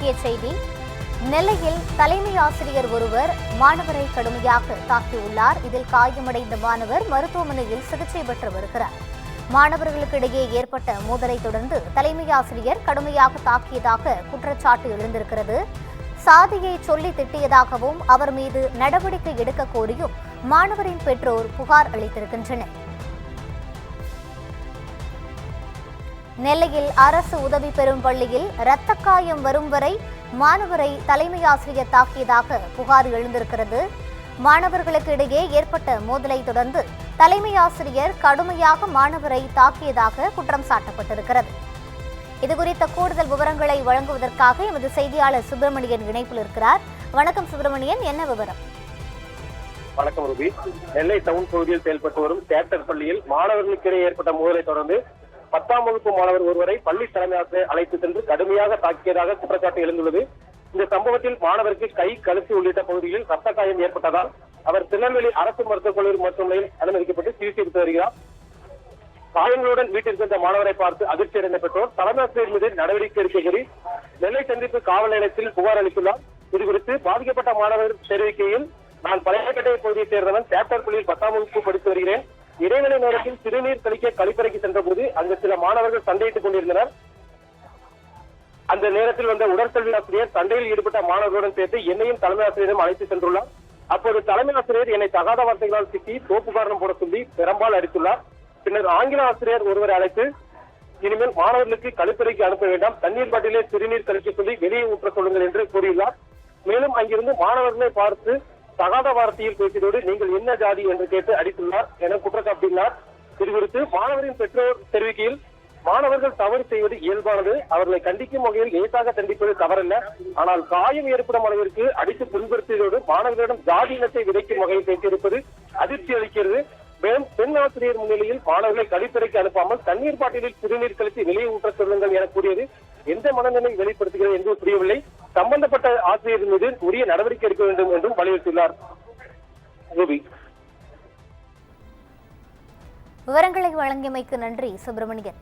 முக்கிய செய்தி. நெல்லையில் தலைமை ஆசிரியர் ஒருவர் மாணவரை கடுமையாக தாக்கியுள்ளார். இதில் காயமடைந்த மாணவர் மருத்துவமனையில் சிகிச்சை பெற்று வருகிறார். மாணவர்களுக்கிடையே ஏற்பட்ட மோதலை தொடர்ந்து தலைமை ஆசிரியர் கடுமையாக தாக்கியதாக குற்றச்சாட்டு எழுந்திருக்கிறது. சாதியை சொல்லி திட்டியதாகவும் அவர் மீது நடவடிக்கை எடுக்க கோரியும் மாணவரின் பெற்றோர் புகார் அளித்திருக்கின்றனர். நெல்லையில் அரசு உதவி பெறும் பள்ளியில் இரத்த காயம் வரும் வரை மாணவரை தலைமை ஆசிரியர் தாக்கியதாக புகார் எழுந்திருக்கிறது. மாணவர்களுக்கு இடையே ஏற்பட்ட மோதலை தொடர்ந்து தலைமை ஆசிரியர் கடுமையாக மாணவரை தாக்கியதாக குற்றம் சாட்டப்பட்டிருக்கிறது. இதுகுறித்த கூடுதல் விவரங்களை வழங்குவதற்காக எமது செய்தியாளர் சுப்பிரமணியன் இணைப்பில் இருக்கிறார். வணக்கம் சுப்பிரமணியன், என்ன விவரம்? வணக்கம் ரூபி. நெல்லை டவுன் பகுதியில் செயல்பட்டு வரும் தியேட்டர் பள்ளியில் மாணவர்களுக்கிடையே ஏற்பட்ட மோதலை தொடர்ந்து 10ஆம் வகுப்பு மாணவர் ஒருவரை பள்ளி தலைமை ஆசிரியர் அழைத்து சென்று கடுமையாக தாக்கியதாக குற்றச்சாட்டு எழுந்துள்ளது. இந்த சம்பவத்தில் மாணவருக்கு கை, கழுத்து உள்ளிட்ட பகுதியில் ரத்த காயம் ஏற்பட்டதால் அவர் திருநெல்வேலி அரசு மருத்துவக் கல்லூரி மருத்துவமனையில் அனுமதிக்கப்பட்டு சிகிச்சை பெற்று வருகிறார். காயங்களுடன் வீட்டிற்கு சென்ற மாணவரை பார்த்து அதிர்ச்சி அடைந்த பெற்றோர் தலைமை ஆசிரியர் மீது நடவடிக்கை எடுக்க கோரி நெல்லை சந்திப்பு காவல் நிலையத்தில் புகார் அளித்துள்ளார். இதுகுறித்து பாதிக்கப்பட்ட மாணவர் தெரிவிக்கையில், நான் பழையப்பேட்டை பகுதியைச் சேர்ந்தவன். தியேட்டர் பள்ளியில் 10ஆம் வகுப்பு படித்து வருகிறேன். இடைநிலை நேரத்தில் சிறுநீர் கழிக்க கழிப்பறைக்கு சென்ற போது அங்கு சில மாணவர்கள் சண்டையிட்டுக் கொண்டிருந்தனர். அந்த நேரத்தில் வந்த உடற்கல்வி ஆசிரியர் சண்டையில் ஈடுபட்ட மாணவர்களுடன் சேர்த்து என்னையும் தலைமை ஆசிரியரும் அழைத்து சென்றுள்ளார். அப்போது தலைமை ஆசிரியர் என்னை தகாத வார்த்தைகளால் திட்டி தோப்பு காரணம் போட சொல்லி பெரும்பால் அடித்துள்ளார். பின்னர் ஆங்கில ஆசிரியர் ஒருவரை அழைத்து, இனிமேல் மாணவர்களுக்கு கழிப்பறைக்கு அனுப்ப வேண்டாம், தண்ணீர் பாட்டிலே சிறுநீர் கழிக்க சொல்லி வெளியே ஊற்ற சொல்லுங்கள் என்று கூறியுள்ளார். மேலும் அங்கிருந்து மாணவர்களை பார்த்து தகாத வார்த்தையில் பேசியதோடு நீங்கள் என்ன ஜாதி என்று கேட்டு அடித்துள்ளார் என குற்றச்சாட்டினார். இதுகுறித்து மாணவரின் பெற்றோர் தெரிவிக்கையில், மாணவர்கள் தவறு செய்வது இயல்பானது, அவர்களை கண்டிக்கும் வகையில் லேசாக தண்டிப்பது தவறல்ல. ஆனால் காயம் ஏற்படும் அளவிற்கு அடித்து புண்படுத்தியதோடு மாணவர்களிடம் ஜாதி இனத்தை விதைக்கும் வகையில் பேசியிருப்பது அதிர்ச்சி அளிக்கிறது. மேலும் பெண் ஆசிரியர் முன்னிலையில் மாணவர்களை கழிப்பறைக்கு அனுப்பாமல் தண்ணீர் பாட்டிலில் சிறுநீர் கழித்து வெளியே ஊற்ற சொல்லுங்கள் என கூறியது எந்த மனநிலை வெளிப்படுத்துகிறது என்று புரியவில்லை. சம்பந்தப்பட்ட ஆசிரியர் மீது உரிய நடவடிக்கை எடுக்க வேண்டும் என்றும் வலியுறுத்தியுள்ளார். விவரங்களை வழங்கியமைக்கு நன்றி சுப்பிரமணியன்.